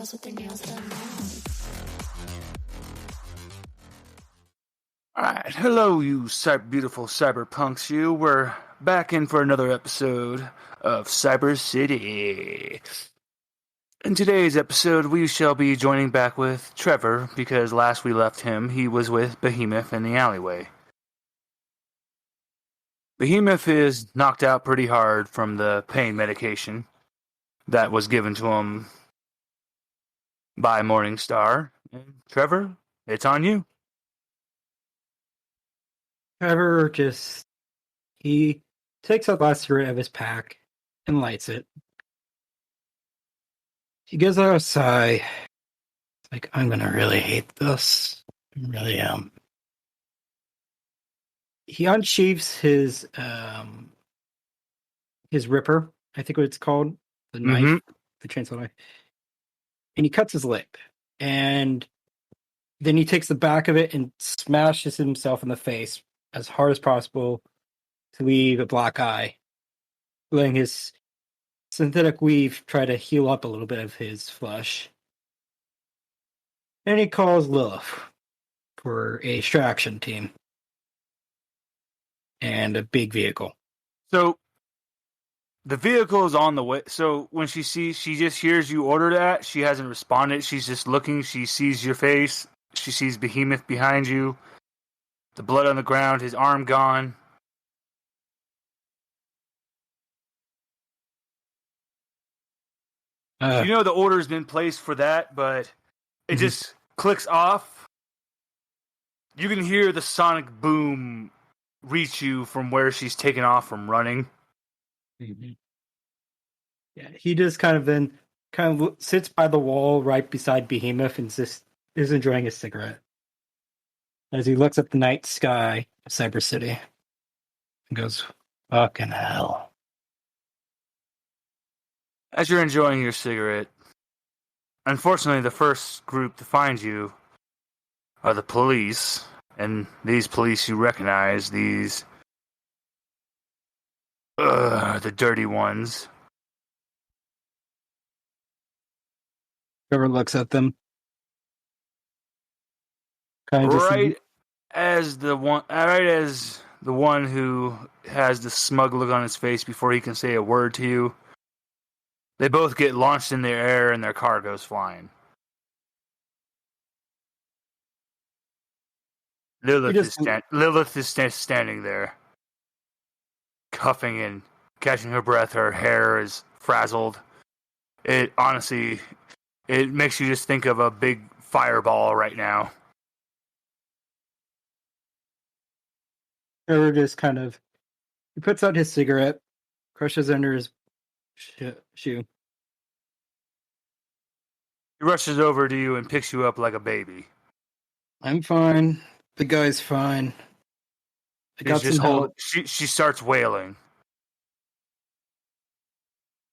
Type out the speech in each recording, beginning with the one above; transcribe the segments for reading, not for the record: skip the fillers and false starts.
girls with their nails done now. Alright, hello you beautiful cyberpunks you. We're back in for another episode of Cyber City. In today's episode, we shall be joining back with Trevor, because last we left him, he was with Behemoth in the alleyway. Behemoth is knocked out pretty hard from the pain medication that was given to him by Morningstar. And Trevor, it's on you. Trevor he takes out the last cigarette of his pack and lights it. He gives out a sigh. It's like, I'm gonna really hate this. I really am. He unsheaves his ripper, I think what it's called. The knife, the chainsaw knife. And he cuts his lip. And then he takes the back of it and smashes himself in the face as hard as possible to leave a black eye, letting his synthetic weave try to heal up a little bit of his flesh. And he calls Lilith for a extraction team and a big vehicle. So the vehicle is on the way. So when she just hears you order that. She hasn't responded. She's just looking. She sees your face. She sees Behemoth behind you. The blood on the ground, his arm gone. You know the order's been placed for that, but it just clicks off. You can hear the sonic boom reach you from where she's taken off from running. Mm-hmm. Yeah, he just kind of sits by the wall right beside Behemoth and just is enjoying his cigarette as he looks at the night sky of Cyber City and goes, "Fucking hell." As you're enjoying your cigarette, unfortunately, the first group to find you are the police, and these police you recognize, the dirty ones. Trevor looks at them. Right as the one who has the smug look on his face before he can say a word to you, they both get launched in the air and their car goes flying. Lilith is standing there, coughing and catching her breath. Her hair is frazzled. It makes you just think of a big fireball right now. Trevor just he puts out his cigarette, crushes under his shoe. He rushes over to you and picks you up like a baby. I'm fine. The guy's fine. I got some help. She starts wailing.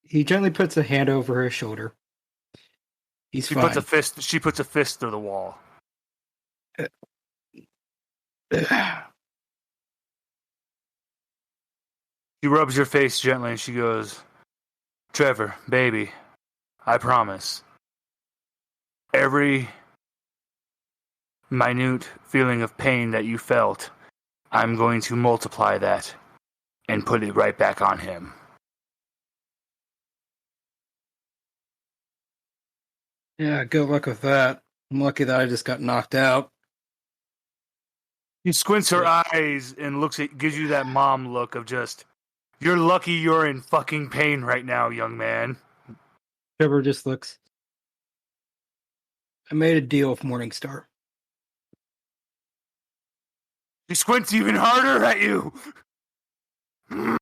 He gently puts a hand over her shoulder. She puts a fist through the wall. She rubs your face gently and she goes, "Trevor, baby, I promise. Every minute feeling of pain that you felt, I'm going to multiply that and put it right back on him." Yeah, good luck with that. I'm lucky that I just got knocked out. She squints her eyes and gives you that mom look of just, you're lucky you're in fucking pain right now, young man. Trevor just looks. I made a deal with Morningstar. She squints even harder at you. You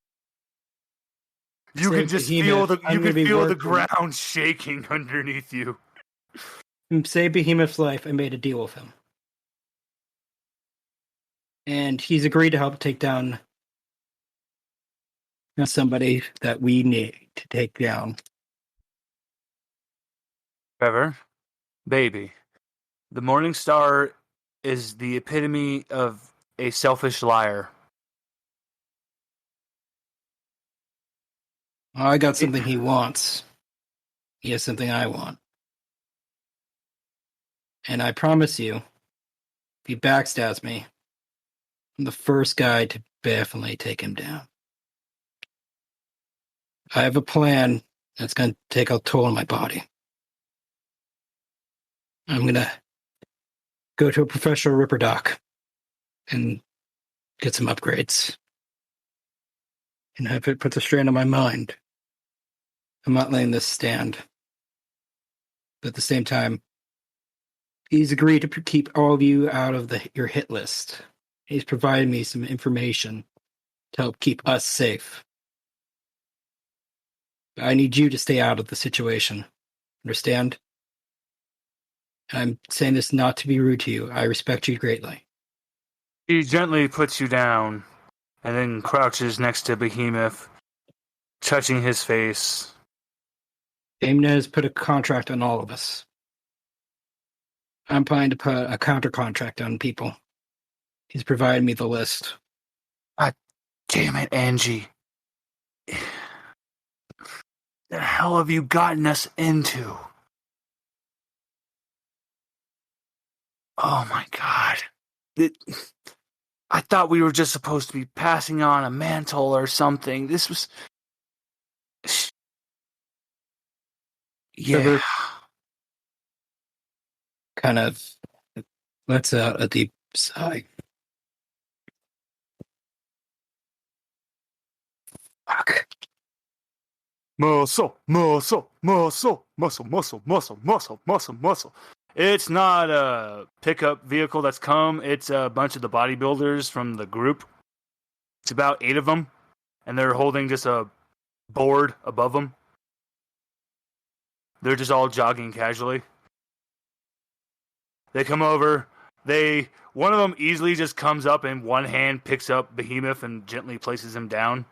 can just feel the ground shaking underneath you. Save Behemoth's life. I made a deal with him. And he's agreed to help take down somebody that we need to take down. Trevor, baby, the Morningstar is the epitome of a selfish liar. I got something he wants. He has something I want. And I promise you, if he backstabs me, I'm the first guy to definitely take him down. I have a plan that's going to take a toll on my body. I'm going to go to a professional ripper doc and get some upgrades. And if it puts a strain on my mind, I'm not letting this stand. But at the same time, he's agreed to keep all of you out of your hit list. He's provided me some information to help keep us safe. I need you to stay out of the situation. Understand? I'm saying this not to be rude to you. I respect you greatly. He gently puts you down and then crouches next to Behemoth, touching his face. Leonidas put a contract on all of us. I'm planning to put a counter contract on people. He's provided me the list. God damn it, Angie. The hell have you gotten us into? Oh my god. I thought we were just supposed to be passing on a mantle or something. This was... Yeah. Trevor kind of lets out a deep sigh. Fuck. Muscle, muscle, muscle, muscle, muscle, muscle, muscle, muscle, muscle. It's not a pickup vehicle that's come. It's a bunch of the bodybuilders from the group. It's about 8 of them, and they're holding just a board above them. They're just all jogging casually. They come over. One of them easily just comes up and one hand picks up Behemoth and gently places him down.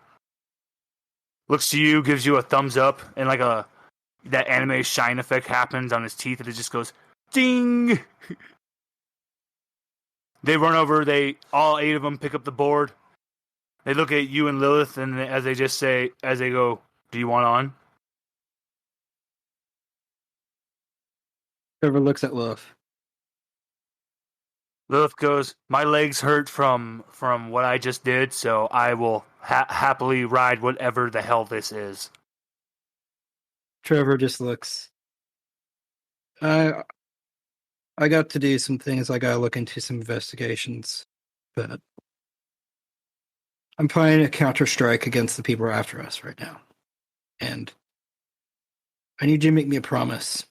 Looks to you, gives you a thumbs up, and like that anime shine effect happens on his teeth, and it just goes ding. They run over. All 8 of them pick up the board. They look at you and Lilith, and as they go, "Do you want on?" Trevor looks at Lilith. Lilith goes, "My legs hurt from what I just did, so I will happily ride whatever the hell this is." Trevor just looks. I got to do some things. I got to look into some investigations, but I'm planning a counter strike against the people after us right now, and I need you to make me a promise.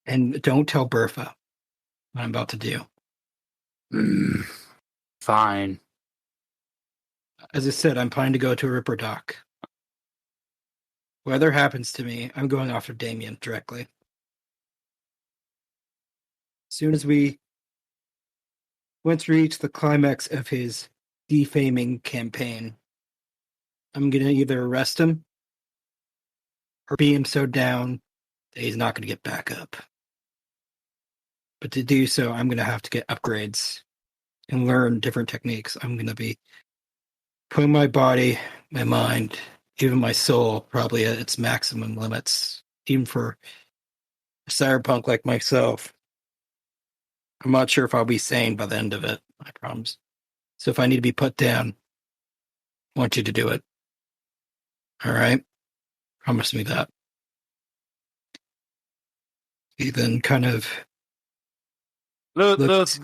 And don't tell Bertha what I'm about to do. Fine. As I said, I'm planning to go to a ripper dock. Whatever happens to me, I'm going after Damien directly. As soon as we reach the climax of his defaming campaign, I'm going to either arrest him or beat him so down that he's not going to get back up. But to do so, I'm going to have to get upgrades and learn different techniques. I'm going to be putting my body, my mind, even my soul probably at its maximum limits, even for a cyberpunk like myself. I'm not sure if I'll be sane by the end of it, I promise. So if I need to be put down, I want you to do it. All right? Promise me that. He then kind of... Lilith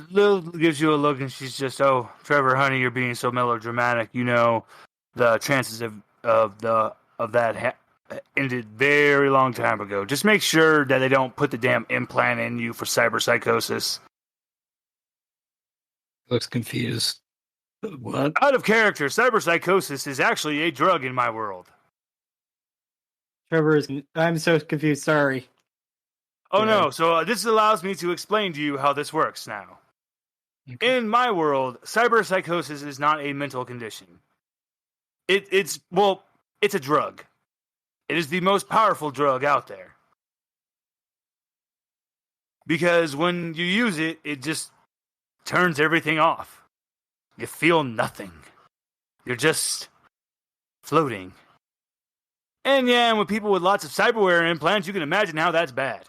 gives you a look, and she's just, "Oh, Trevor, honey, you're being so melodramatic. You know, the chances of that ended very long time ago. Just make sure that they don't put the damn implant in you for cyberpsychosis." Looks confused. What? Out of character, cyberpsychosis is actually a drug in my world. Trevor is... I'm so confused, sorry. Oh no, so this allows me to explain to you how this works now. Okay. In my world, cyberpsychosis is not a mental condition. It's a drug. It is the most powerful drug out there. Because when you use it, it just turns everything off. You feel nothing. You're just floating. And with people with lots of cyberware implants, you can imagine how that's bad.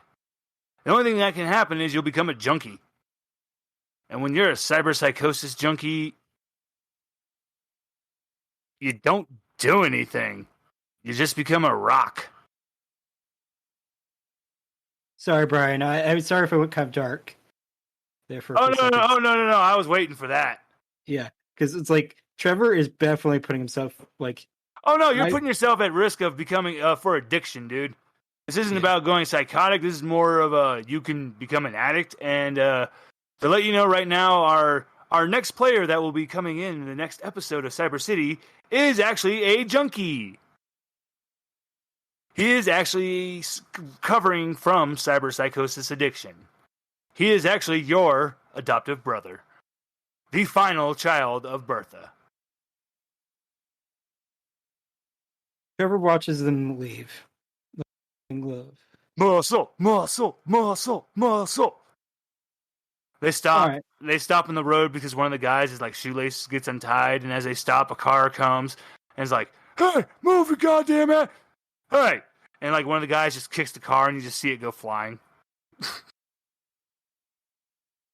The only thing that can happen is you'll become a junkie. And when you're a cyberpsychosis junkie, you don't do anything. You just become a rock. Sorry, Brian. I'm sorry if I went kind of dark there for a Oh, few no, seconds. no, no, no, no. I was waiting for that. Yeah, because it's like Trevor is definitely putting himself like. Oh, no, you're putting yourself at risk of becoming, for addiction, dude. This isn't about going psychotic. This is more of you can become an addict. And to let you know right now, our next player that will be coming in the next episode of Cyber City is actually a junkie. He is actually covering from cyberpsychosis addiction. He is actually your adoptive brother, the final child of Bertha. Trevor watches them leave. Glove. Muscle, muscle, muscle, muscle. They stop. Right. They stop in the road because one of the guys is like shoelace gets untied, and as they stop, a car comes and is like, "Hey, move it, goddamn it! Hey!" And like one of the guys just kicks the car, and you just see it go flying.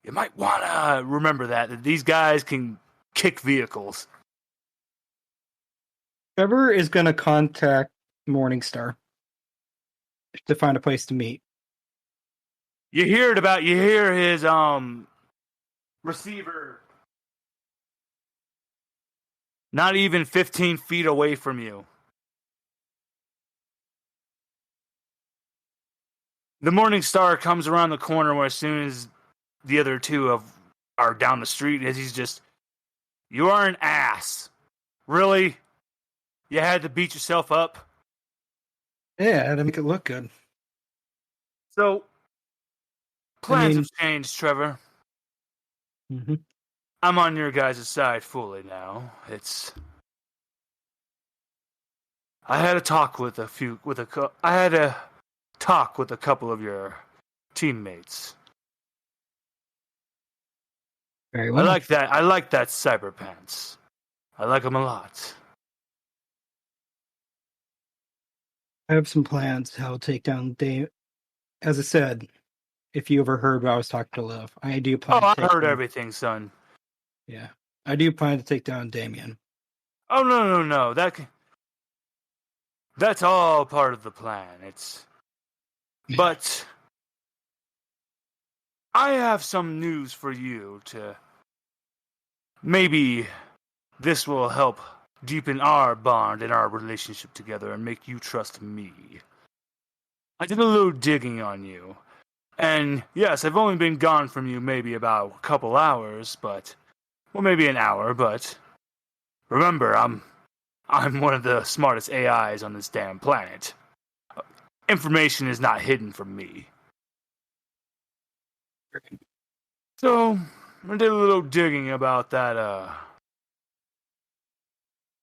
You might want to remember that these guys can kick vehicles. Trevor is going to contact Morningstar to find a place to meet. You hear his receiver not even 15 feet away from you. The Morningstar comes around the corner where as soon as the other two are down the street, as he's just, "You are an ass. Really? You had to beat yourself up?" Yeah, to make it look good. So, plans have changed, Trevor. Mm-hmm. I'm on your guys' side fully now. I had a talk with a couple of your teammates. Very well. I like that cyberpants. I like them a lot. I have some plans how to take down Dave. As I said, if you ever heard what I was talking to Liv, I do plan. I heard everything, son. Yeah, I do plan to take down Damien. Oh no! That's all part of the plan. But I have some news for you to. Maybe this will help deepen our bond and our relationship together and make you trust me. I did a little digging on you. And yes, I've only been gone from you maybe about a couple hours, maybe an hour, but remember, I'm one of the smartest AIs on this damn planet. Information is not hidden from me. So, I did a little digging about that,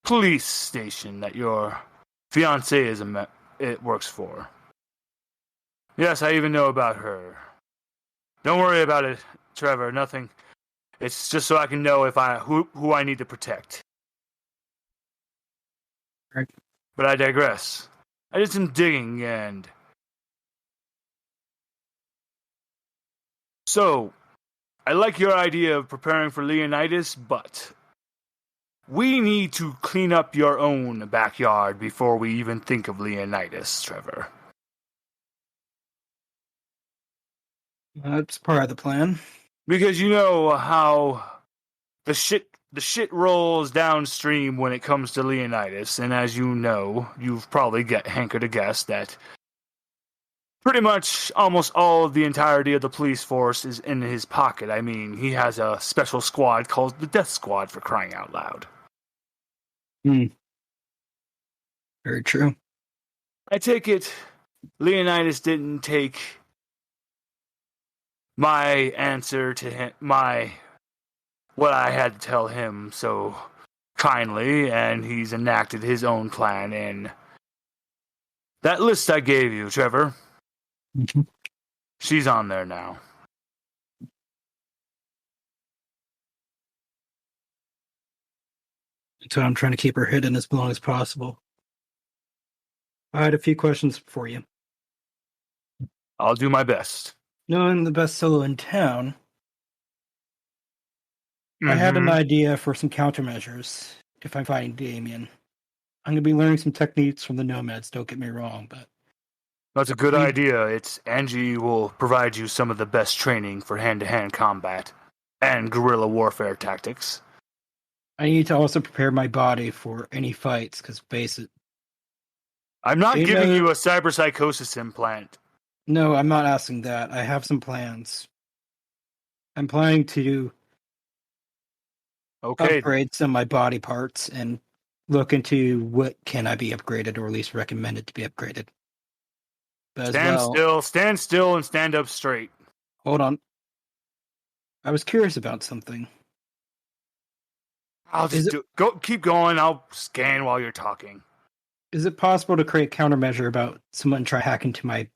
police station that your fiancée it works for. Yes, I even know about her. Don't worry about it, Trevor. Nothing. It's just so I can know who I need to protect. Right. But I digress. I did some digging and so I like your idea of preparing for Leonidas, but we need to clean up your own backyard before we even think of Leonidas, Trevor. That's part of the plan. Because you know how the shit rolls downstream when it comes to Leonidas, and as you know, you've probably hankered to guess that pretty much almost all of the entirety of the police force is in his pocket. I mean, he has a special squad called the Death Squad, for crying out loud. Very true. I take it Leonidas didn't take my answer to him, what I had to tell him so kindly, and he's enacted his own plan in that list I gave you, Trevor. Mm-hmm. She's on there now. So I'm trying to keep her hidden as long as possible. I had a few questions for you. I'll do my best. Knowing the best solo in town, I had an Mhm. idea for some countermeasures if I'm fighting Damien. I'm going to be learning some techniques from the nomads, don't get me wrong, but That's a good I need, idea. Angie will provide you some of the best training for hand-to-hand combat and guerrilla warfare tactics. I need to also prepare my body for any fights, because I'm not they giving know... you a cyberpsychosis implant. No, I'm not asking that. I have some plans. I'm planning to Okay, upgrade some of my body parts and look into what can I be upgraded, or at least recommended to be upgraded. But as well, stand still, and stand up straight. hold on. I was curious about something. I'll Is just it keep going. I'll scan while you're talking. is it possible to create countermeasure about someone try hack into my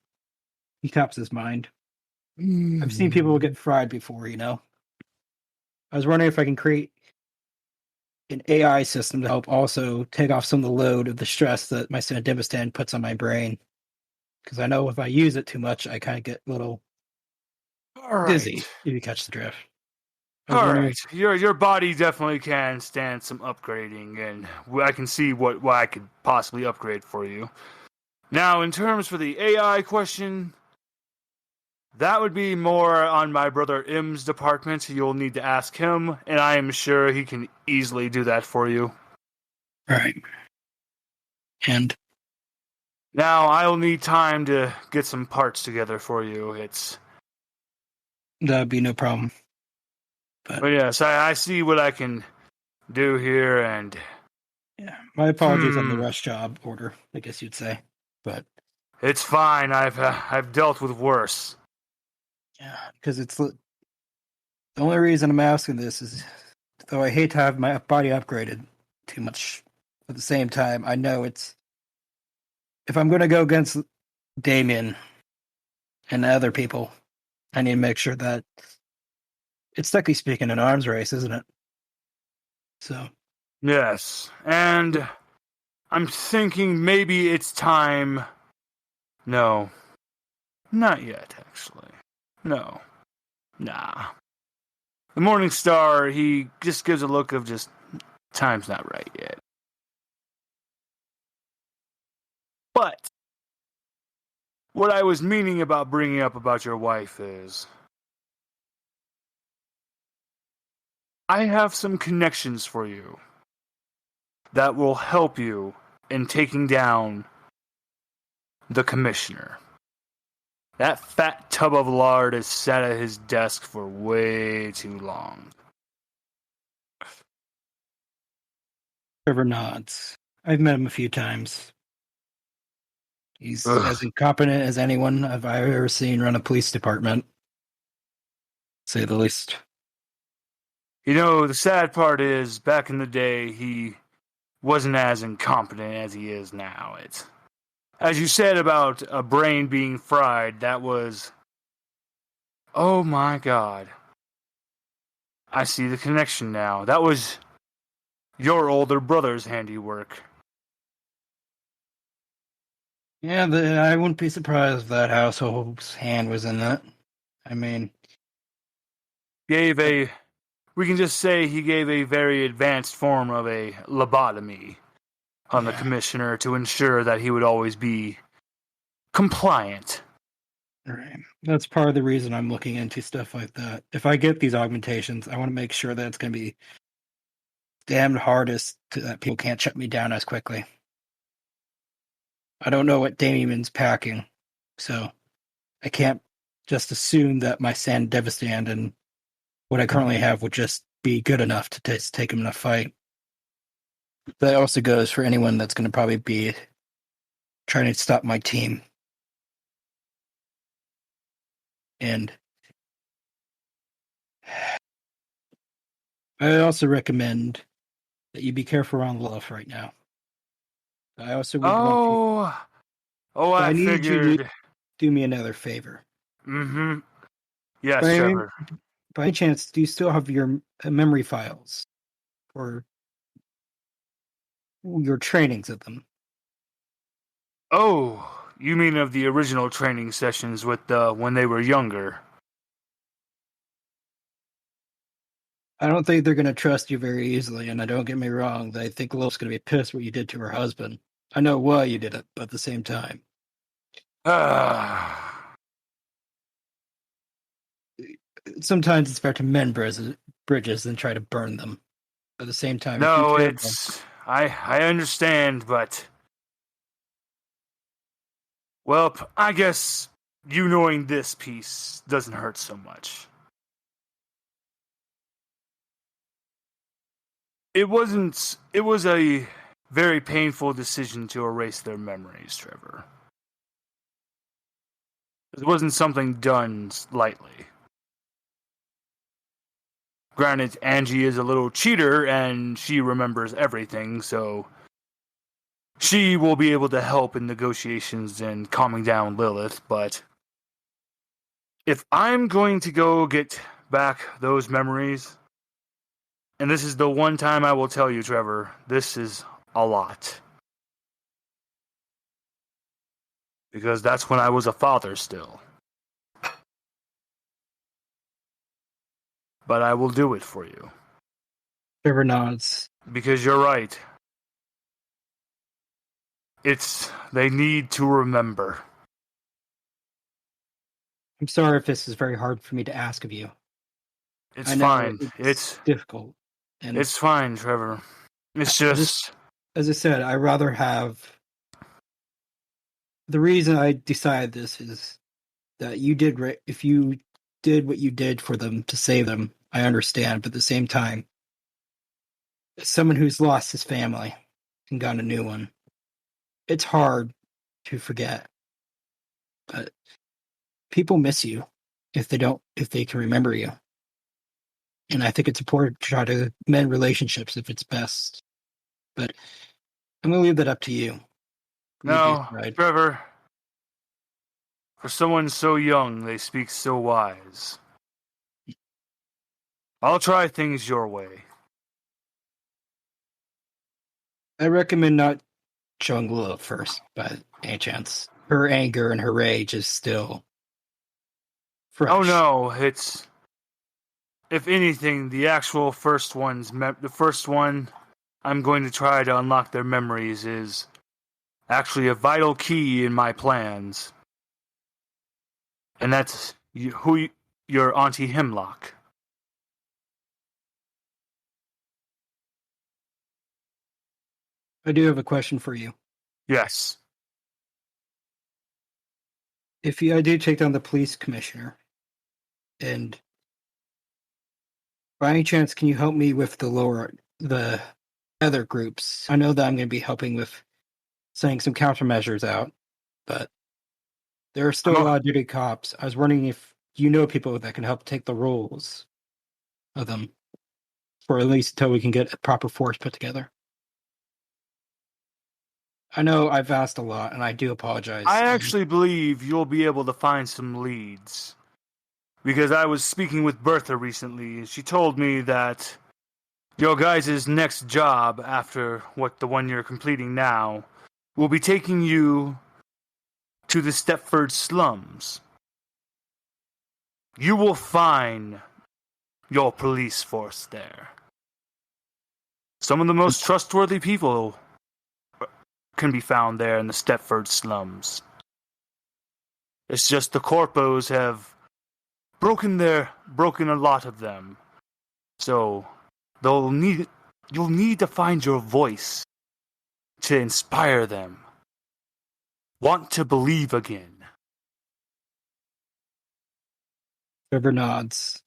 Ecops's mind? I've seen people get fried before, you know. I was wondering if I can create an AI system to help also take off some of the load of the stress that my Sandevistan puts on my brain. Because I know if I use it too much, I kind of get a little All dizzy, right. if you catch the drift. I was All wondering right, your body definitely can stand some upgrading, and I can see what I could possibly upgrade for you. Now, in terms for the AI question, that would be more on my brother Im's department. You'll need to ask him, and I am sure he can easily do that for you. right. And Now, I'll need time to get some parts together for you. that'd be no problem. But yes, I see what I can do here, and Yeah, my apologies on the rush job order, I guess you'd say. But it's fine. I've dealt with worse. yeah, because the only reason I'm asking this is, though I hate to have my body upgraded too much, at the same time, I know it's, if I'm going to go against Damien and other people, I need to make sure that it's technically speaking an arms race, isn't it? So Yes, and I'm thinking maybe it's time. No, not yet, actually. No, nah. The Morningstar, he just gives a look of just, time's not right yet. But what I was meaning about bringing up about your wife is, I have some connections for you that will help you in taking down the commissioner. That fat tub of lard has sat at his desk for way too long. Trevor nods. I've met him a few times. He's Ugh. as incompetent as anyone I've ever seen run a police department, to say the least. You know, the sad part is, back in the day, he wasn't as incompetent as he is now. It's, as you said about a brain being fried, that was, oh my god. I see the connection now. That was your older brother's handiwork. Yeah, I wouldn't be surprised if that household's hand was in that. I mean, We can just say he gave a very advanced form of a lobotomy on the yeah, commissioner to ensure that he would always be compliant. right. That's part of the reason I'm looking into stuff like that. If I get these augmentations, I want to make sure that it's going to be damned hardest that people can't shut me down as quickly. I don't know what Damien's packing, so I can't just assume that my Sand Devastand and what I currently have would just be good enough to take him in a fight. That also goes for anyone that's going to probably be trying to stop my team. And I also recommend that you be careful around Lilith right now. I also would want you. But I I need you to figured. do me another favor. Mm-hmm. Yes, By, Trevor. by chance, do you still have your memory files or your trainings of them? Oh, you mean of the original training sessions with when they were younger? I don't think they're going to trust you very easily, and don't get me wrong, I think Lilith's going to be pissed what you did to her husband. I know why you did it, but at the same time. Sometimes it's better to mend bridges than try to burn them. At the same time, if you No, care, it's... I understand, but... Well, I guess you knowing this piece doesn't hurt so much. It was a very painful decision to erase their memories, Trevor. It wasn't something done lightly. Granted, Angie is a little cheater, and she remembers everything, so she will be able to help in negotiations and calming down Lilith, but if I'm going to go get back those memories, and this is the one time I will tell you, Trevor, this is a lot. Because that's when I was a father still. But I will do it for you. Trevor nods. Because you're right. They need to remember. I'm sorry if this is very hard for me to ask of you. It's fine. It's difficult. And it's fine, Trevor. It's just... As I said, I rather have... The reason I decided this is that if you did what you did for them to save them, I understand. But at the same time, as someone who's lost his family and got a new one, it's hard to forget. But people miss you if they can remember you. And I think it's important to try to mend relationships if it's best. But I'm going to leave that up to you. No, Trevor. For someone so young, they speak so wise. I'll try things your way. I recommend not showing Lilith first, by any chance. Her anger and her rage is still fresh. Oh no, it's... If anything, the actual first one I'm going to try to unlock their memories is actually a vital key in my plans. And that's your Auntie Hemlock. I do have a question for you. Yes. If I do take down the police commissioner, and by any chance, can you help me with the other groups? I know that I'm going to be helping with sending some countermeasures out, but there are still a lot of duty cops. I was wondering if you know people that can help take the roles of them, for at least until we can get a proper force put together. I know I've asked a lot, and I do apologize. I actually believe you'll be able to find some leads. Because I was speaking with Bertha recently, and she told me that your guys' next job, after the one you're completing now, will be taking you to the Stepford slums. You will find your police force there. Some of the most trustworthy people can be found there in the Stepford slums. It's just the corpos have broken a lot of them. So you'll need to find your voice to inspire them. Want to believe again. Trevor nods.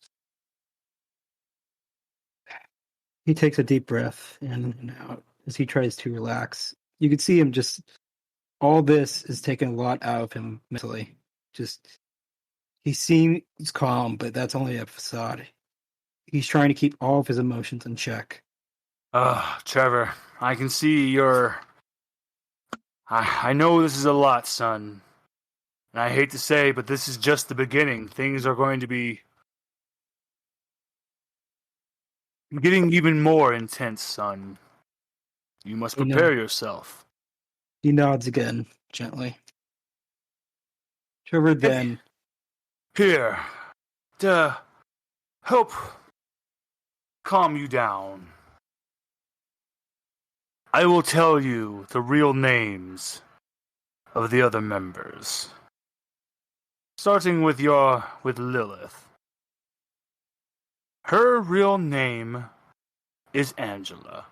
He takes a deep breath in and out as he tries to relax. You can see him all this is taking a lot out of him mentally. He seems calm, but that's only a facade. He's trying to keep all of his emotions in check. Trevor, I can see I know this is a lot, son. And I hate to say, but this is just the beginning. Things are going to be getting even more intense, son. You must prepare yourself. He nods again, gently. Trevor then... Here, to help calm you down, I will tell you the real names of the other members. Starting with Lilith. Her real name is Angela.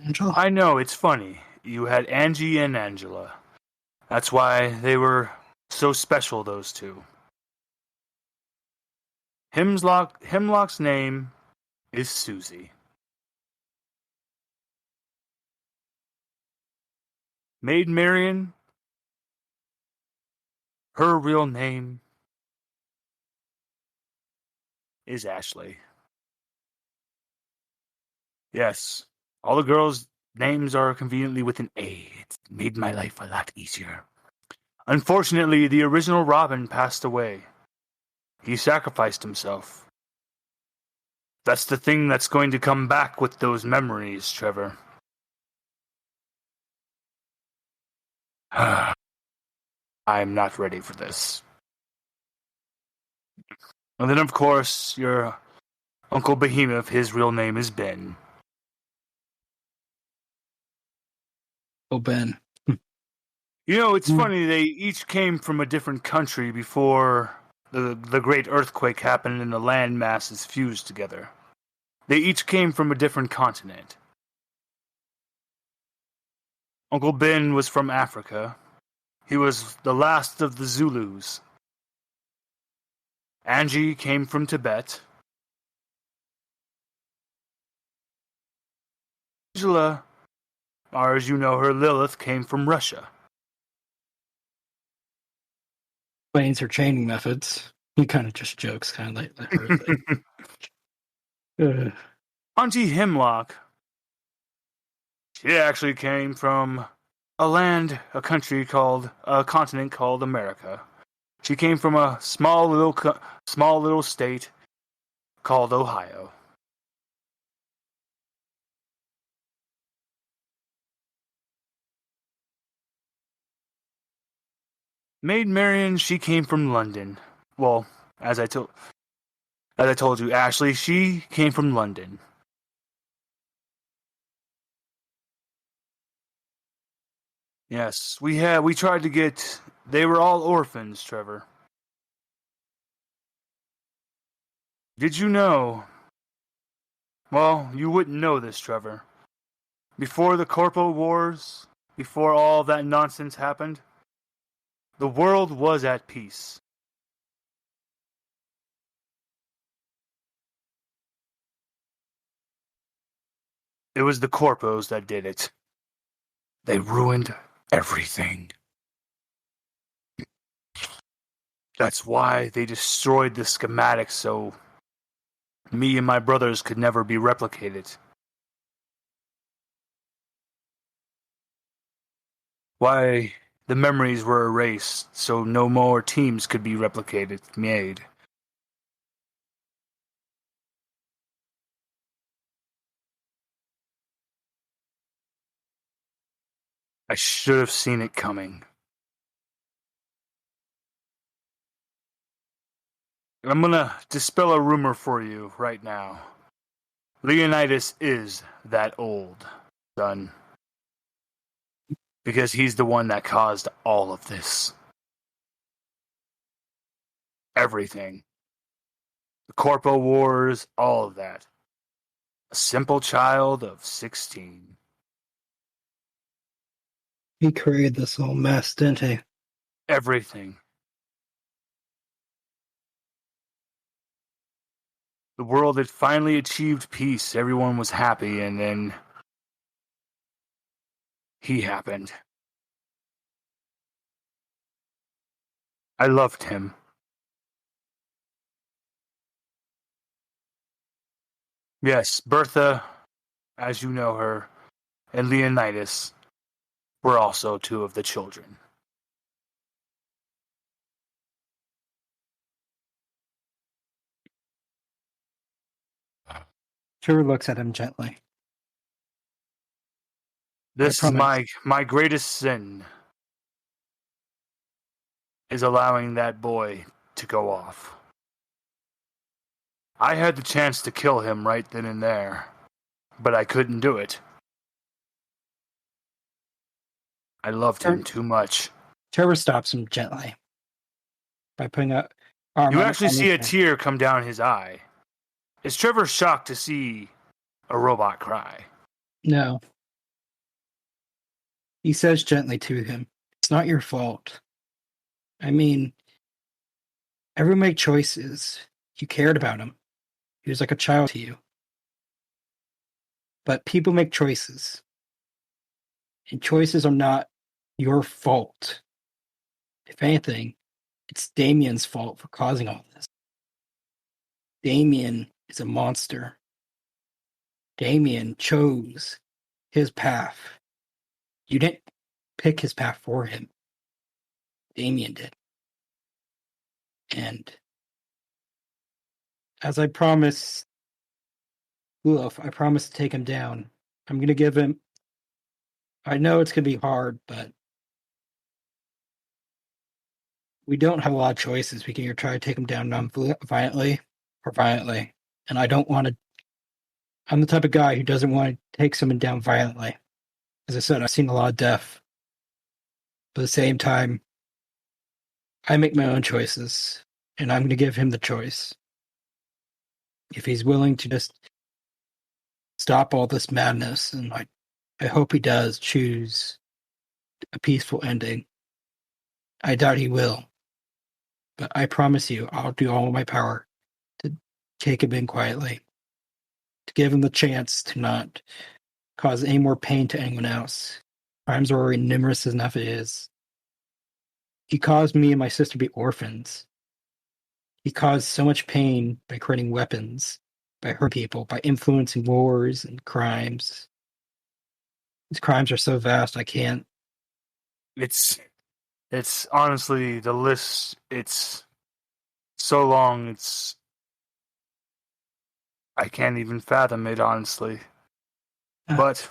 Angela? I know, it's funny. You had Angie and Angela. That's why they were so special, those two. Hemlock's name is Susie. Maid Marian, her real name is Ashley. Yes, all the girls' names are conveniently with an A. It's made my life a lot easier. Unfortunately, the original Robin passed away. He sacrificed himself. That's the thing that's going to come back with those memories, Trevor. I'm not ready for this. And then, of course, your Uncle Behemoth, his real name is Ben. Oh, Ben. You know, it's funny, they each came from a different country before the great earthquake happened and the land masses fused together. They each came from a different continent. Uncle Ben was from Africa. He was the last of the Zulus. Angie came from Tibet. Angela, or as you know her, Lilith, came from Russia. Explains her chaining methods. He kind of just jokes, kind of like her thing. Auntie Hemlock, she actually came from a continent called America. She came from a small little state called Ohio. Maid Marian, she came from London. Well, as I told you, Ashley, she came from London. Yes, we tried to get. They were all orphans, Trevor. Did you know? Well, you wouldn't know this, Trevor. Before the Corpo Wars, before all that nonsense happened, the world was at peace. It was the Corpos that did it. They ruined everything. That's why they destroyed the schematics so me and my brothers could never be replicated. Why the memories were erased so no more teams could be made. I should have seen it coming. I'm gonna dispel a rumor for you right now. Leonidas is that old, son. Because he's the one that caused all of this. Everything. The Corpo Wars, all of that. A simple child of 16. He created this whole mess, didn't he? Everything. The world had finally achieved peace. Everyone was happy, and then he happened. I loved him. Yes, Bertha, as you know her, and Leonidas were also two of the children. Trevor looks at him gently. This is my greatest sin, is allowing that boy to go off. I had the chance to kill him right then and there, but I couldn't do it. I loved him too much. Trevor stops him gently by putting a arm. You actually see a tear come down his eye. Is Trevor shocked to see a robot cry? No. He says gently to him, "It's not your fault. I mean, everyone made choices. You cared about him. He was like a child to you. But people make choices. And choices are not your fault. If anything, it's Damien's fault for causing all this. Damien is a monster. Damien chose his path. You didn't pick his path for him. Damien did. And as I promised Lilith, I promised to take him down. I'm going to give him... I know it's going to be hard, but we don't have a lot of choices. We can either try to take him down non-violently or violently. And I don't want to... I'm the type of guy who doesn't want to take someone down violently. As I said, I've seen a lot of death. But at the same time, I make my own choices, and I'm going to give him the choice. If he's willing to just stop all this madness, and I hope he does choose a peaceful ending. I doubt he will. But I promise you, I'll do all my power to take him in quietly. To give him the chance to not cause any more pain to anyone else. Crimes are already numerous enough it is. He caused me and my sister to be orphans. He caused so much pain by creating weapons, by hurting people, by influencing wars and crimes. These crimes are so vast, I can't. It's honestly, the list, it's so long, I can't even fathom it, honestly. But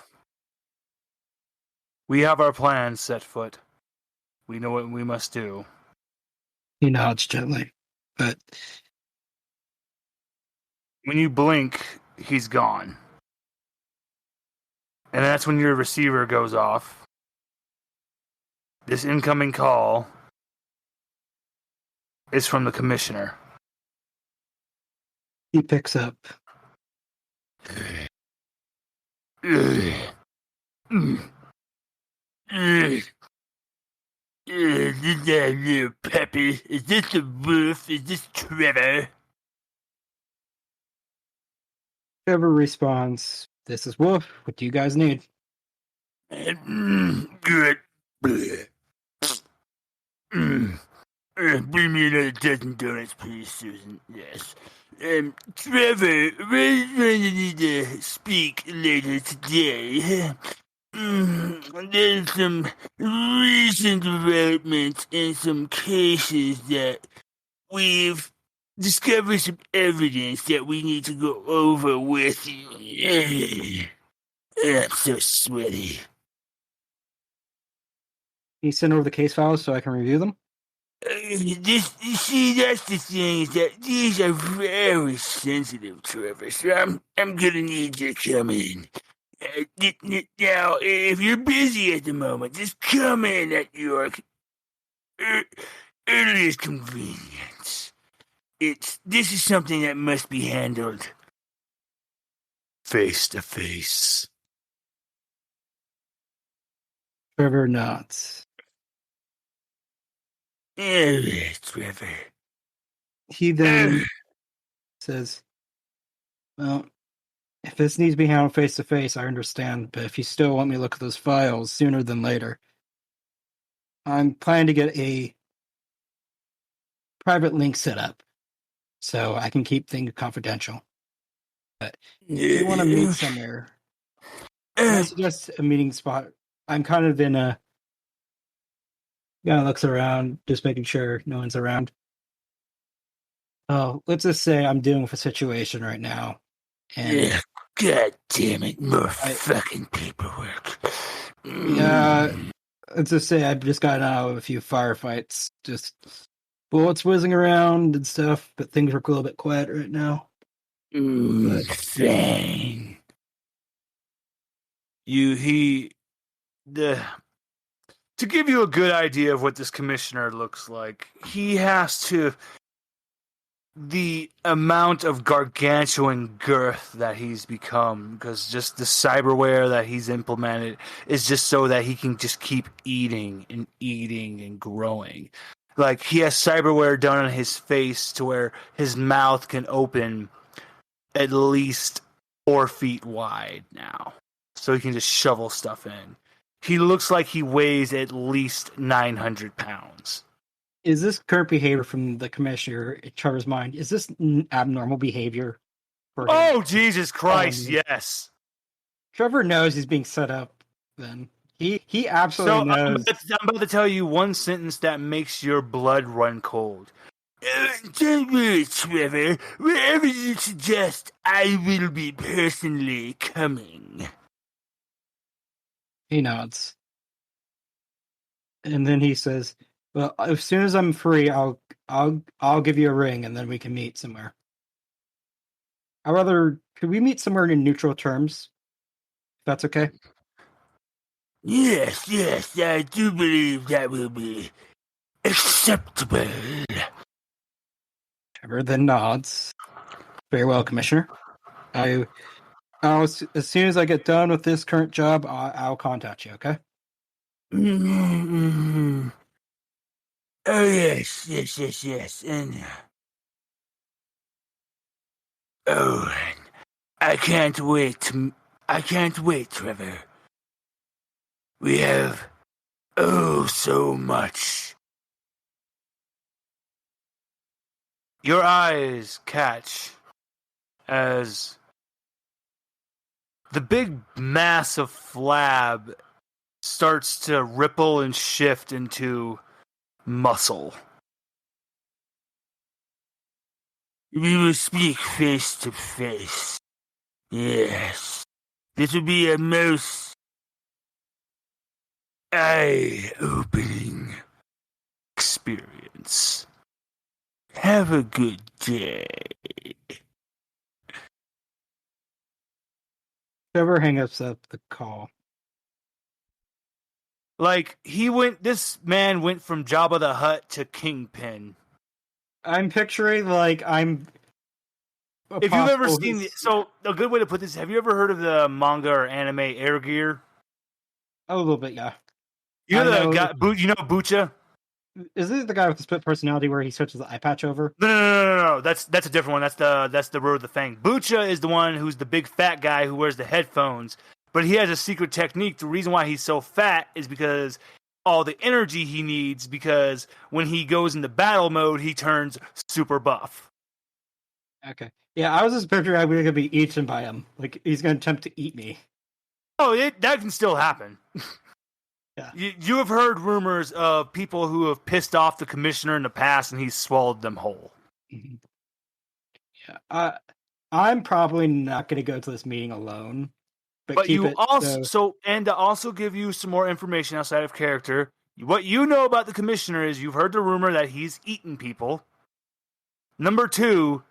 we have our plans set foot. We know what we must do. He nods gently, but when you blink, he's gone. And that's when your receiver goes off. This incoming call is from the commissioner. He picks up. Is this that little puppy? Is this the wolf? Is this Trevor? Trevor responds, "This is Wolf. What do you guys need?" Good. Bring me another dozen donuts, please, Susan. Yes. Trevor, we're going to need to speak later today. There's some recent developments in some cases that we've discovered some evidence that we need to go over with you. I'm so sweaty. Can you send over the case files so I can review them? That's the thing, is that these are very sensitive, Trevor, so I'm gonna need you to come in. Now, if you're busy at the moment, just come in at your earliest convenience. This is something that must be handled face to face. Trevor nods. Trevor. He then says, "Well, if this needs to be handled face to face, I understand, but if you still want me to look at those files sooner than later, I'm planning to get a private link set up so I can keep things confidential. But if you want to meet somewhere, I suggest a meeting spot. I'm kind of in a... Guy looks around, just making sure no one's around. Oh, let's just say I'm dealing with a situation right now. And God damn it, more fucking paperwork. Yeah, let's just say I've just gotten out of a few firefights. Just bullets whizzing around and stuff, but things are a little bit quiet right now. Fine. To give you a good idea of what this commissioner looks like, he has to. The amount of gargantuan girth that he's become, because just the cyberware that he's implemented is just so that he can just keep eating and growing. Like, he has cyberware done on his face to where his mouth can open at least 4 feet wide now, so he can just shovel stuff in. He looks like he weighs at least 900 pounds. Is this current behavior from the commissioner, in Trevor's mind, is this abnormal behavior? For him? Oh, Jesus Christ, yes. Trevor knows he's being set up, then. He absolutely knows. I'm about to tell you one sentence that makes your blood run cold. Don't worry, Trevor. Wherever you suggest, I will be personally coming. He nods. And then he says, well, as soon as I'm free, I'll give you a ring, and then we can meet somewhere. Could we meet somewhere in neutral terms? If that's okay? Yes, I do believe that will be acceptable. Trevor then nods. Very well, Commissioner. As soon as I get done with this current job, I'll contact you, okay? Mm-hmm. Oh, yes. And I can't wait, Trevor. We have so much. Your eyes catch as the big mass of flab starts to ripple and shift into muscle. We will speak face to face. Yes. This will be a most eye-opening experience. Have a good day. Trevor hangs up the call. Like, this man went from Jabba the Hutt to Kingpin. I'm picturing, I'm... If you've ever seen... So, a good way to put this, have you ever heard of the manga or anime Air Gear? A little bit, yeah. You know the guy, you know Bucha? Is it the guy with the split personality where he switches the eye patch over? No. That's a different one. That's the Road of the Fang. Bucha is the one who's the big fat guy who wears the headphones. But he has a secret technique. The reason why he's so fat is because all the energy he needs, because when he goes into battle mode, he turns super buff. Okay. Yeah, I was just picturing I'm going to be eaten by him. Like, he's going to attempt to eat me. Oh, that can still happen. Yeah. You have heard rumors of people who have pissed off the commissioner in the past, and he's swallowed them whole. Mm-hmm. Yeah. I'm probably not going to go to this meeting alone. But you also, and to also give you some more information outside of character, what you know about the commissioner is you've heard the rumor that he's eaten people. Number 2,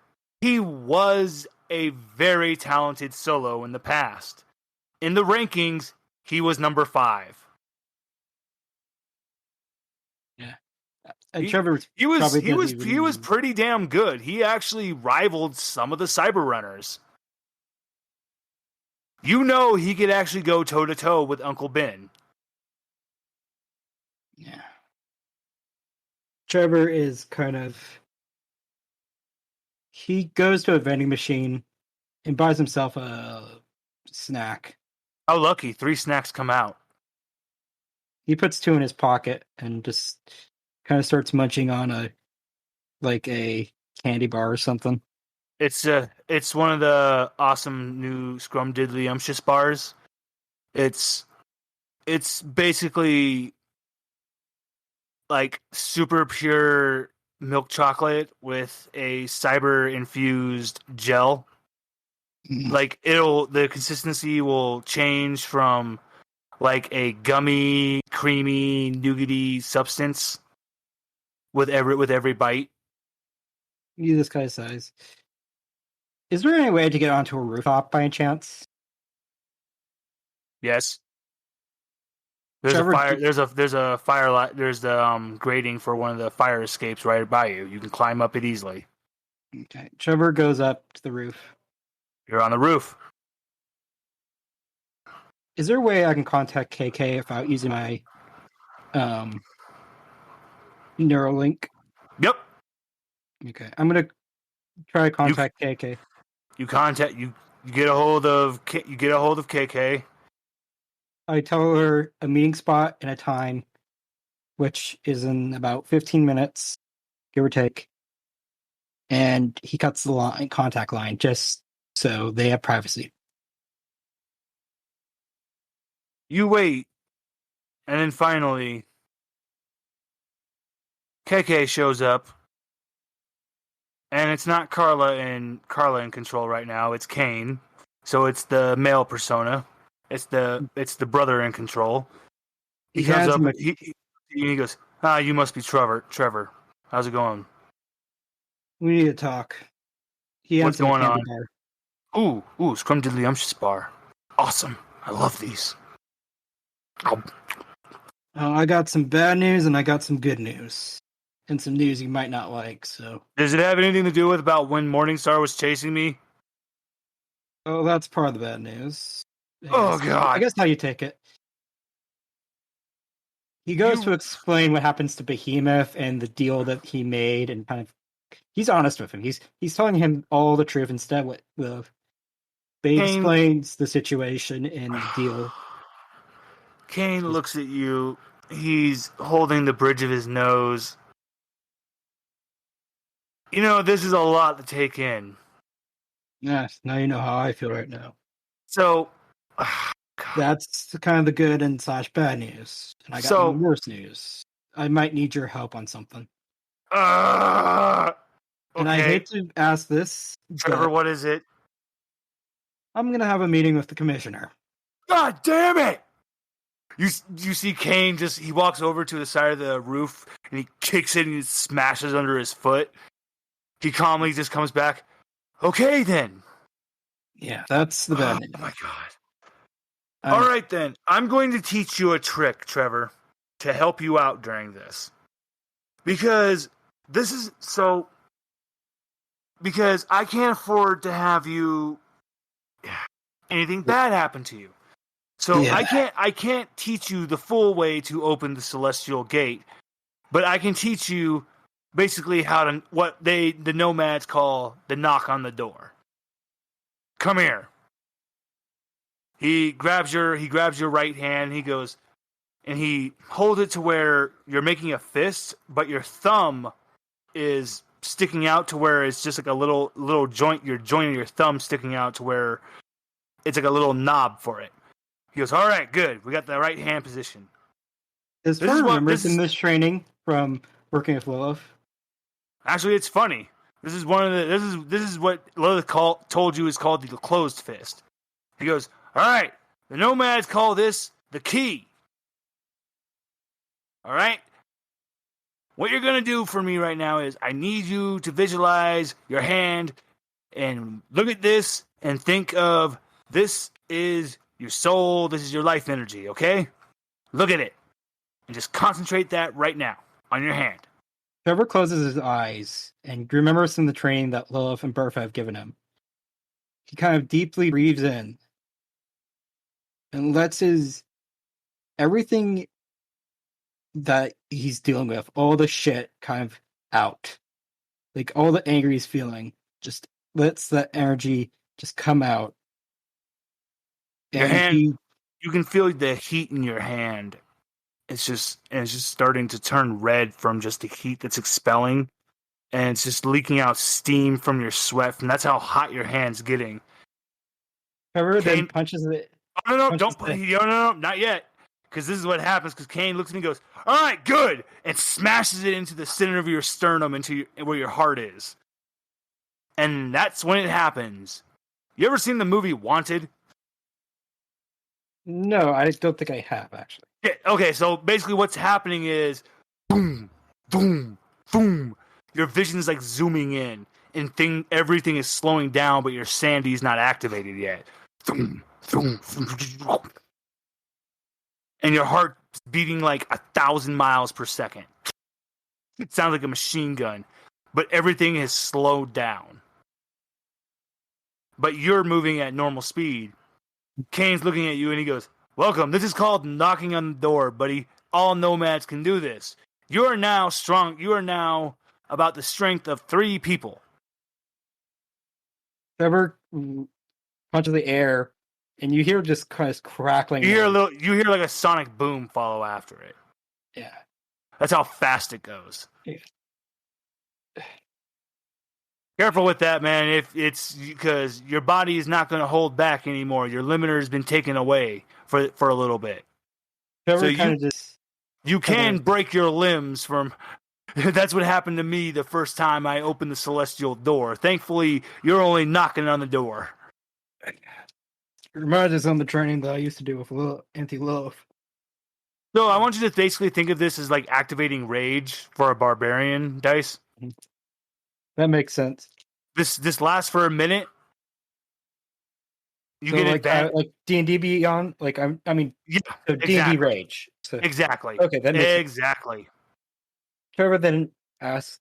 he was a very talented solo in the past. In the rankings, he was number 5. Yeah, and Trevor he was pretty damn good. He actually rivaled some of the cyber runners. You know he could actually go toe-to-toe with Uncle Ben. Yeah. Trevor is he goes to a vending machine and buys himself a snack. How lucky. 3 snacks come out. He puts 2 in his pocket and just kind of starts munching on a candy bar or something. It's one of the awesome new Scrumdiddlyumptious bars. It's basically like super pure milk chocolate with a cyber infused gel. Like the consistency will change from like a gummy, creamy, nougaty substance with every bite. You this guy's size. Is there any way to get onto a rooftop by any chance? Yes. There's Trevor, a fire. There's a fire light. There's the grating for one of the fire escapes right by you. You can climb up it easily. Okay. Trevor goes up to the roof. You're on the roof. Is there a way I can contact KK without using my Neuralink? Yep. Okay. I'm gonna try to contact KK. You get a hold of KK. I tell her a meeting spot and a time, which is in about 15 minutes, give or take. And he cuts the contact line just so they have privacy. You wait, and then finally, KK shows up, and it's not Carla in control right now. It's Kane, so it's the male persona. It's the brother in control. He comes up. He goes, you must be Trevor. Trevor, how's it going? We need to talk. What's going on? Ooh, scrumdiddlyumptious bar. Awesome. I love these. I got some bad news and I got some good news. And some news you might not like, so. Does it have anything to do with about when Morningstar was chasing me? Oh, that's part of the bad news. Oh, God. I guess how you take it. He goes to explain what happens to Behemoth and the deal that he made, and kind of he's honest with him. He's telling him all the truth instead. They explains the situation and the deal. Kane looks at you. He's holding the bridge of his nose. You know, this is a lot to take in. Yes, now you know how I feel right now. So, that's kind of the good and / bad news. And I got some worse news. I might need your help on something. Okay. And I hate to ask this, Trevor, what is it? I'm going to have a meeting with the commissioner. God damn it! You see Kane he walks over to the side of the roof and he kicks it and he smashes under his foot. He calmly just comes back. Okay, then. Yeah, that's the bad news. Oh, my God. All right, then. I'm going to teach you a trick, Trevor, to help you out during this. Because I can't afford to have anything bad happen to you. So yeah. I can't teach you the full way to open the celestial gate, but I can teach you basically what the nomads call the knock on the door. Come here. He grabs your right hand. He goes, and he holds it to where you're making a fist, but your thumb is sticking out to where it's just like a little joint. Your joint of your thumb sticking out to where it's like a little knob for it. He goes, all right, good. We got the right hand position. This remembers in this training from working with Lilith. Actually, it's funny. This is what Lilith told you is called the closed fist. He goes, all right, the nomads call this the key. All right? What you're going to do for me right now is I need you to visualize your hand and look at this and think of this is your soul, this is your life energy, okay? Look at it. And just concentrate that right now on your hand. Trevor closes his eyes and remembers from the training that Lilith and Bertha have given him. He kind of deeply breathes in and lets everything that he's dealing with, all the shit kind of out. Like all the anger he's feeling, just lets that energy just come out. Your hand, you can feel the heat in your hand. It's just starting to turn red from just the heat that's expelling, and it's just leaking out steam from your sweat, and that's how hot your hand's getting. Trevor then punches it. Oh, no, not yet. Because this is what happens, because Kane looks at me and goes, all right, good, and smashes it into the center of your sternum, where your heart is. And that's when it happens. You ever seen the movie Wanted? No, I don't think I have actually. Yeah, okay, so basically what's happening is boom, boom, boom. Your vision is like zooming in, and everything is slowing down, but your Sandy's not activated yet. Boom, boom, boom. And your heart's beating like 1,000 miles per second. It sounds like a machine gun, but everything has slowed down. But you're moving at normal speed. Kane's looking at you and he goes, "Welcome. This is called knocking on the door, buddy. All nomads can do this. You are now strong. You are now about the strength of 3 people." Trevor punches the air, and you hear just kind of crackling. You hear like a sonic boom follow after it. Yeah. That's how fast it goes. Yeah. Careful with that, man. If it's because your body is not going to hold back anymore. Your limiter has been taken away for a little bit. Trevor So kind of just. You can break your limbs from. That's what happened to me the first time I opened the celestial door. Thankfully, you're only knocking on the door. It reminds us on the training that I used to do with anti-Lilith. So I want you to basically think of this as like activating rage for a barbarian dice. That makes sense. This lasts for a minute. You so get like like D&D Beyond, like I mean, yeah, so D&D exactly. Rage. So, Exactly. Okay, that makes exactly. sense. Trevor then asks,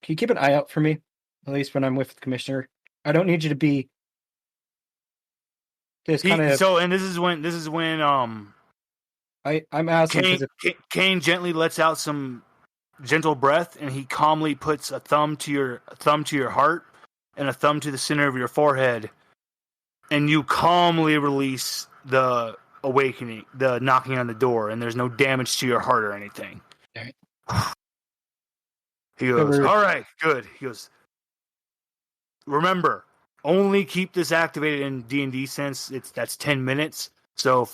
"Can you keep an eye out for me, at least when I'm with the commissioner? I don't need you to be." Just kind of. So, and this is when I'm asking Kane gently lets out some gentle breath, and he calmly puts a thumb to your heart and a thumb to the center of your forehead, and you calmly release the awakening, the knocking on the door, and there's no damage to your heart or anything. Right. He goes, "All right, good." He goes, "Remember, only keep this activated in D&D sense. That's 10 minutes. So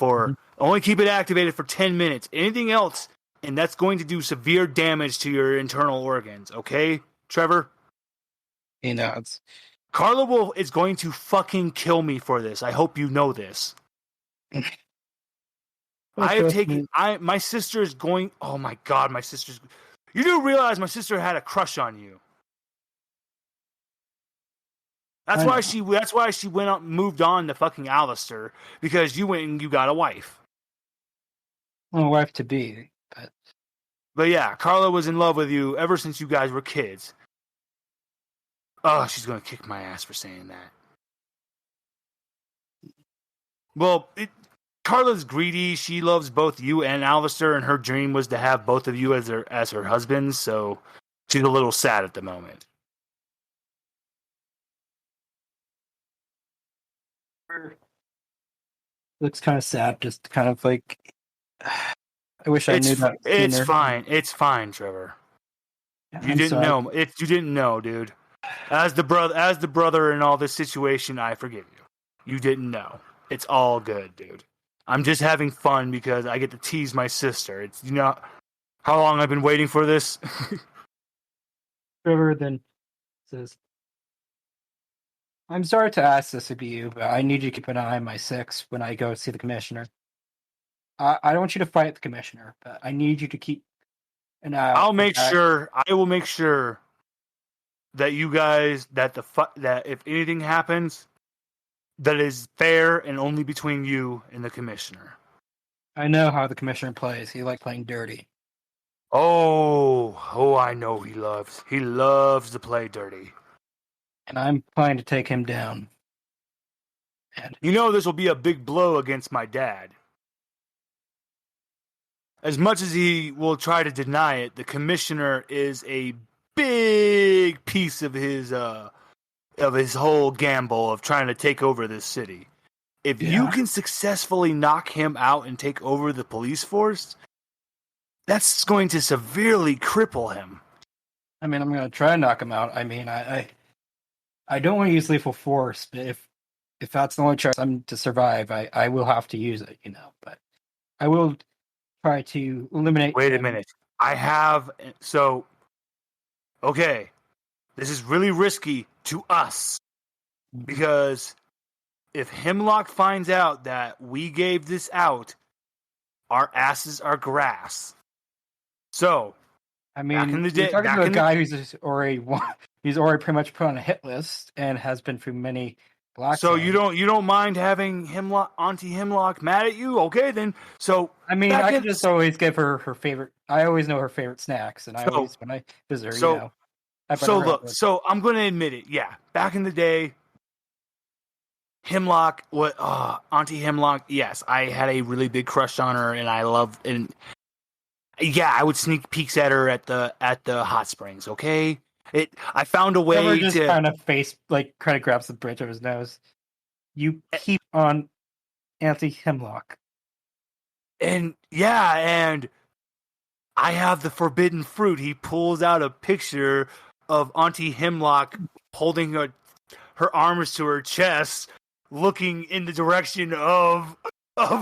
only keep it activated for 10 minutes. Anything else, and that's going to do severe damage to your internal organs. Okay, Trevor?" He nods. Carla Wolf is going to fucking kill me for this. I hope you know this. My sister is going. Oh my god, my sister's. You do realize my sister had a crush on you. That's why she went up, moved on to fucking Alistair, because you went and you got a wife. Well, a wife to be, But yeah, Carla was in love with you ever since you guys were kids. Oh, she's gonna kick my ass for saying that. Well, Carla's greedy. She loves both you and Alistair, and her dream was to have both of you as her husbands. So she's a little sad at the moment. looks kind of sad. Just kind of like, I wish I knew that. It's fine. It's fine, Trevor. Yeah, you didn't know. You didn't know, dude. As the brother in all this situation, I forgive you. You didn't know. It's all good, dude. I'm just having fun because I get to tease my sister. It's how long I've been waiting for this. Trevor then says, "I'm sorry to ask this of you, but I need you to keep an eye on my 6 when I go see the commissioner. I don't want you to fight the commissioner, but I need you to keep an eye out." I will make sure that you guys that if anything happens, that is fair and only between you and the commissioner. I know how the commissioner plays. He likes playing dirty. Oh, I know he loves to play dirty. And I'm planning to take him down. And this will be a big blow against my dad. As much as he will try to deny it, the commissioner is a big piece of his whole gamble of trying to take over this city. If you can successfully knock him out and take over the police force, that's going to severely cripple him. I mean, I'm going to try and knock him out. I mean, I don't want to use lethal force, but if that's the only chance I'm to survive, I will have to use it, But I will try to eliminate. Wait a minute. Okay, this is really risky to us because if Hemlock finds out that we gave this out, our asses are grass. So, I mean, back in the day, you're talking to a guy who's already pretty much put on a hit list and has been through many black. So zones. you don't mind having Auntie Hemlock mad at you? Okay, then. So I mean, I can just always give her favorite. I always know her favorite snacks, and I always when I visit her, So I'm going to admit it. Yeah, back in the day, Hemlock, Auntie Hemlock. Yes, I had a really big crush on her, and I loved and. Yeah, I would sneak peeks at her at the hot springs. Okay, I found a way Trevor just to kind of grabs the bridge of his nose. You keep on Auntie Hemlock, and I have the forbidden fruit. He pulls out a picture of Auntie Hemlock holding her arms to her chest, looking in the direction of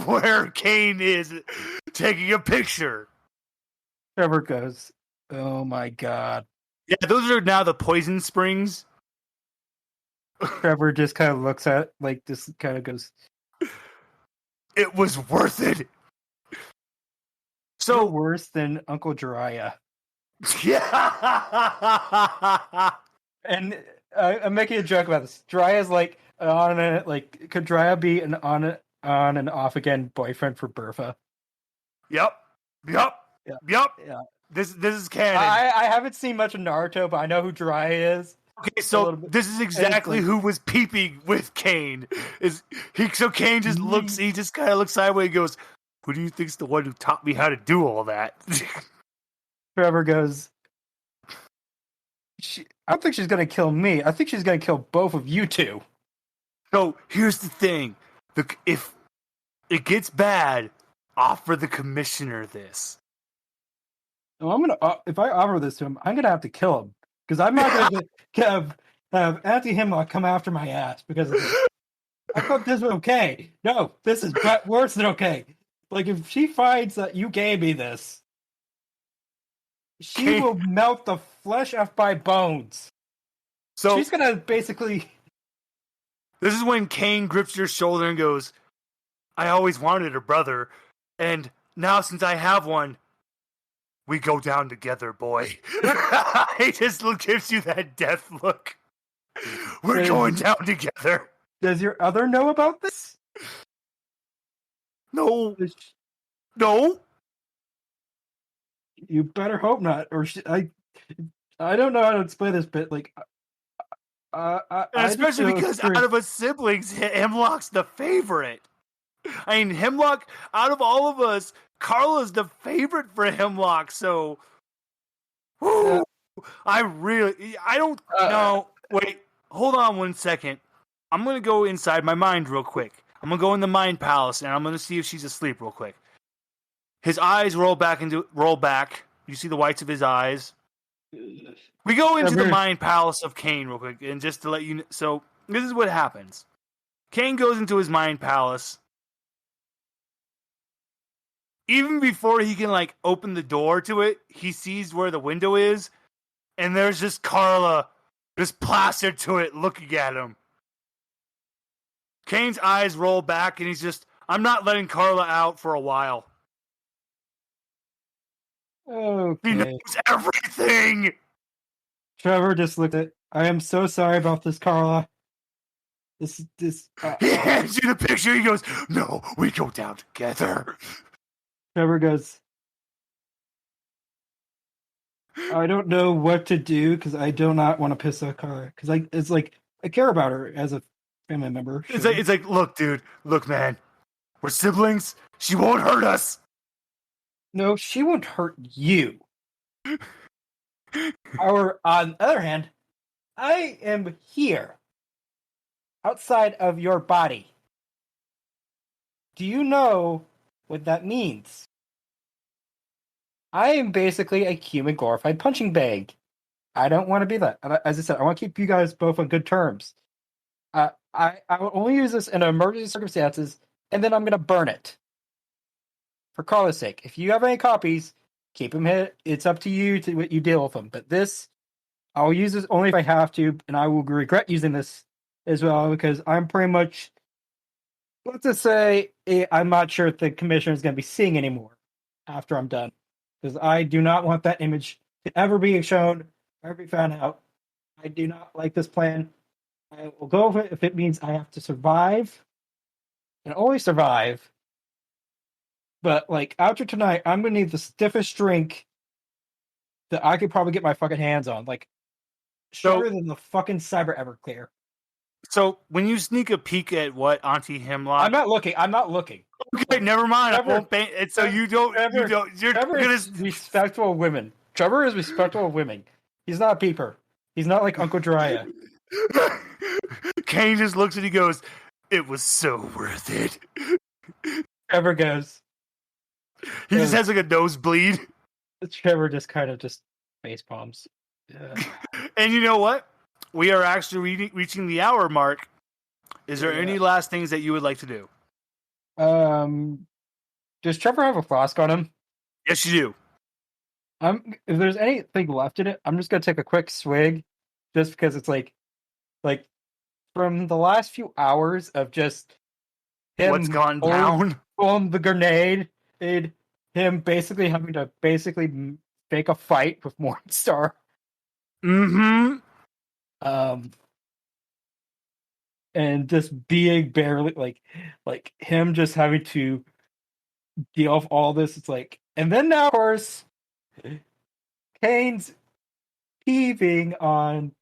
where Kane is taking a picture. Trevor goes, "Oh my god!" Yeah, those are now the poison springs. Trevor just kind of looks at this, kind of goes, "It was worth it." So you're worse than Uncle Jiraiya. Yeah. And I'm making a joke about this. Jiraiya's could Jiraiya be an on and off again boyfriend for Bertha? Yep. Yeah. This is canon. I haven't seen much of Naruto, but I know who Jiraiya is. Okay, so this is exactly who was peeping with Kane. So Kane just looks. He just kind of looks sideways and goes, "Who do you think's the one who taught me how to do all that?" Trevor goes, I don't think she's gonna kill me. I think she's gonna kill both of you two. So here's the thing: if it gets bad, offer the commissioner this. So I'm gonna if I offer this to him, I'm gonna have to kill him because I'm not gonna have Auntie Hemlock come after my ass because of this. I thought this was okay. No, this is worse than okay. Like if she finds that you gave me this, she will melt the flesh off my bones. So she's gonna basically. This is when Kane grips your shoulder and goes, "I always wanted a brother, and now since I have one, we go down together, boy." He just gives you that death look. We're going down together. Does your other know about this? No. You better hope not, or I don't know how to explain this, but especially because out of us siblings, Hemlock's the favorite. I mean, Hemlock, out of all of us, Carla's the favorite for Hemlock. So, I don't know. Wait, hold on 1 second. I'm gonna go inside my mind real quick. I'm gonna go in the mind palace and I'm gonna see if she's asleep real quick. His eyes roll back. You see the whites of his eyes. We go into the mind palace of Kane real quick, and just to let you know, so this is what happens. Kane goes into his mind palace. Even before he can open the door to it, he sees where the window is, and there's just Carla just plastered to it looking at him. Kane's eyes roll back, and he's just, "I'm not letting Carla out for a while." Okay. He knows everything. Trevor just looked at. I am so sorry about this, Carla. This. He hands you the picture. He goes, "No, we go down together." Trevor goes, "I don't know what to do because I do not want to piss off Carla because I care about her as a family member." Sure. It's like, look, dude, look, man, we're siblings. She won't hurt us. No, she won't hurt you. Or on the other hand, I am here, outside of your body. Do you know what that means? I am basically a human glorified punching bag. I don't want to be that. As I said, I want to keep you guys both on good terms. I will only use this in emergency circumstances, and then I'm going to burn it. For Carla's sake. If you have any copies, keep them hid. It's up to you to what you deal with them. But this, I'll use this only if I have to, and I will regret using this as well because I'm pretty much let's just say I'm not sure if the commissioner is going to be seeing anymore after I'm done, because I do not want that image to ever be shown, ever be found out. I do not like this plan. I will go with it if it means I have to survive, and only survive. But like after tonight, I'm gonna need the stiffest drink that I could probably get my fucking hands on, like stronger than the fucking cyber Everclear. So when you sneak a peek at what Auntie Hemlock, I'm not looking. I'm not looking. Okay, never mind. Trevor, I won't paint it. So you don't. You're Trevor gonna. is respectful of women. Trevor is respectful of women. He's not a peeper. He's not like Uncle Jiraiya. Kane just looks and he goes, "It was so worth it." Trevor goes. He just has like a nosebleed. Trevor just kind of just face palms. And you know what? We are actually reaching the hour mark. Is there any last things that you would like to do? Does Trevor have a flask on him? Yes, you do. If there's anything left in it, I'm just gonna take a quick swig, just because it's like from the last few hours of just him What's gone down on the grenade, him basically having to fake a fight with Morningstar. Mm-hmm. And just being barely like him just having to deal with all this. It's like, and then now, of course, Kane's peeving on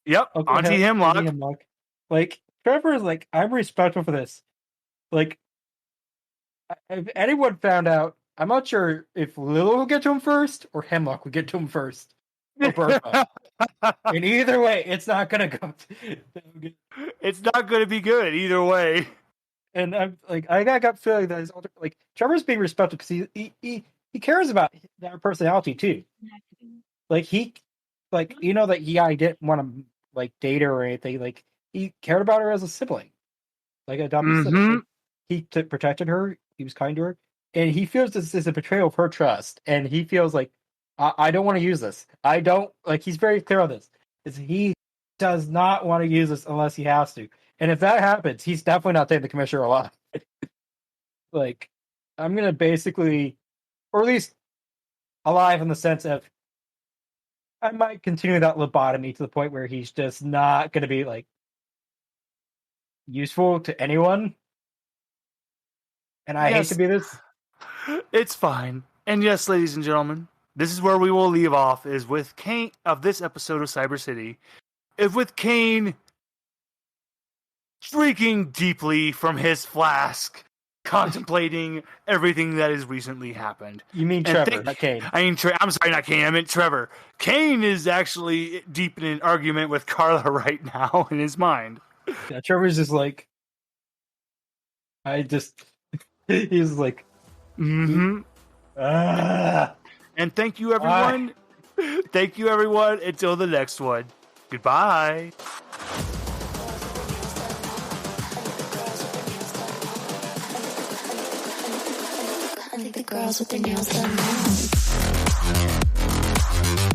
Auntie Hemlock. Like Trevor is like, I'm respectful for this. Like, if anyone found out, I'm not sure if Lilith will get to him first or Hemlock will get to him first. Or Bertha. And either way, it's not gonna go. It's not gonna be good either way. And I'm like, I got feeling that like Trevor's being respectful because he cares about their personality too. Like that I didn't want to like date her or anything. Like he cared about her as a sibling, like adopted sibling. He protected her. He was kind to her, and he feels this is a betrayal of her trust. And he feels like I don't want to use this. I don't like. He's very clear on this. He does not want to use this unless he has to. And if that happens, he's definitely not taking the commissioner alive. Like, I'm gonna basically, or at least alive in the sense of, I might continue that lobotomy to the point where he's just not gonna be like useful to anyone. And I hate to be this. It's fine. And yes, ladies and gentlemen, this is where we will leave off, is with Kane of this episode of Cyber City. Is with Kane drinking deeply from his flask, contemplating everything that has recently happened. You mean Trevor, not Kane. I'm sorry, not Kane. I meant Trevor. Kane is actually deep in an argument with Carla right now in his mind. Yeah, Trevor's just like, he's like, and thank you, everyone. Thank you, everyone. Until the next one. Goodbye. I think the girls with their nails done now.